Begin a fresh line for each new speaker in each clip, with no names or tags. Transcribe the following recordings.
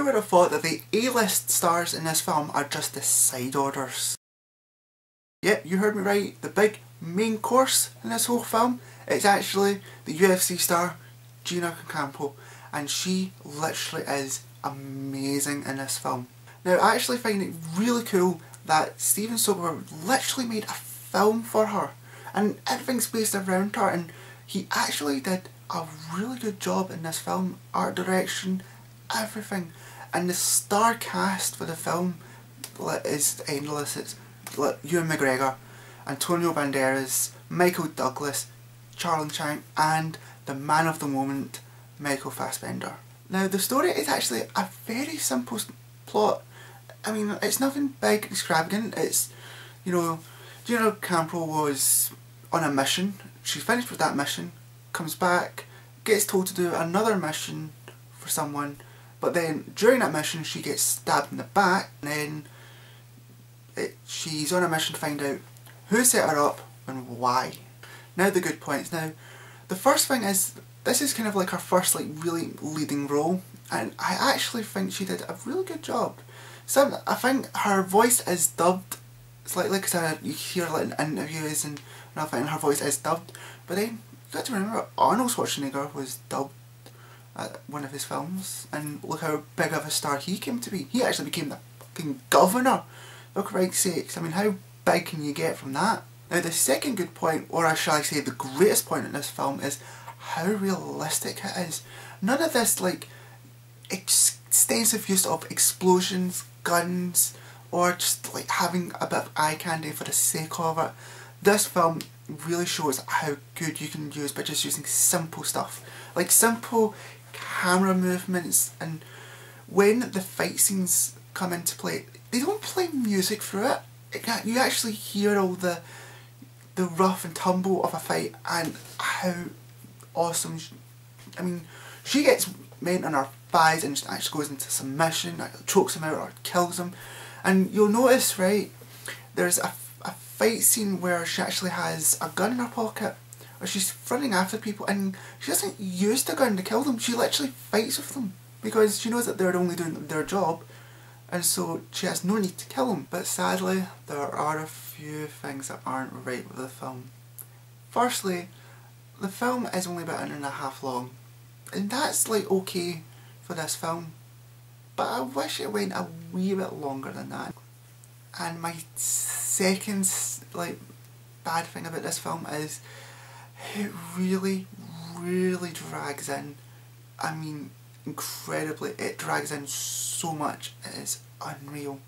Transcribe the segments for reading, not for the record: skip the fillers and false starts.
would have thought that the A-list stars in this film are just the side orders? Yep, you heard me right. The big main course in this whole film, it's actually the UFC star Gina Carano, and she literally is amazing in this film. Now, I actually find it really cool that Steven Soderbergh literally made a film for her, and everything's based around her, and he actually did a really good job in this film. Art direction, everything, and the star cast for the film is endless. It's Ewan McGregor, Antonio Banderas, Michael Douglas, Charlie Chang, and the man of the moment, Michael Fassbender. Now, the story is actually a very simple plot. I mean, it's nothing big, extravagant. It's, you know, Gina Carano was on a mission. She's finished with that mission, comes back, gets told to do another mission for someone, but then during that mission she gets stabbed in the back, and then she's on a mission to find out who set her up and why. Now the good points. Now, the first thing is, this is kind of like her first really leading role, and I actually think she did a really good job. So I think her voice is dubbed slightly, because you hear in interviews and everything, her voice is dubbed, but then you got to remember Arnold Schwarzenegger was dubbed at one of his films, and look how big of a star he came to be. He actually became the fucking governor, for Christ's sakes. I mean, how big can you get from that? Now, the second good point, or shall I say the greatest point in this film, is how realistic it is. None of this extensive use of explosions, guns, or just having a bit of eye candy for the sake of it. This film really shows how good you can use by just using simple stuff, like simple camera movements, and when the fight scenes come into play, they don't play music through it. You actually hear all the rough and tumble of a fight, and how awesome. I mean, she gets men on her thighs and actually goes into submission, chokes him out or kills him. And you'll notice, right, there's a fight scene where she actually has a gun in her pocket, or she's running after people, and she doesn't use the gun to kill them. She literally fights with them because she knows that they're only doing their job, and so she has no need to kill them. But sadly, there are a few things that aren't right with the film. Firstly, the film is only about an hour and a half long, and that's okay for this film, but I wish it went a wee bit longer than that. And my second bad thing about this film is it really drags in. I mean, incredibly, it drags in so much. It is unreal.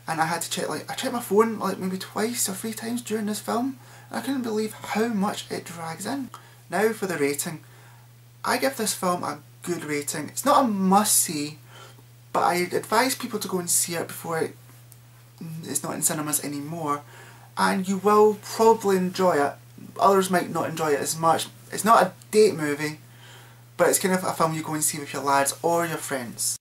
And I had to check, I checked my phone maybe twice or 3 times during this film, and I couldn't believe how much it drags in. Now for the rating. I give this film a good rating. It's not a must-see, but I advise people to go and see it before it's not in cinemas anymore, and you will probably enjoy it. Others might not enjoy it as much. It's not a date movie, but it's kind of a film you go and see with your lads or your friends.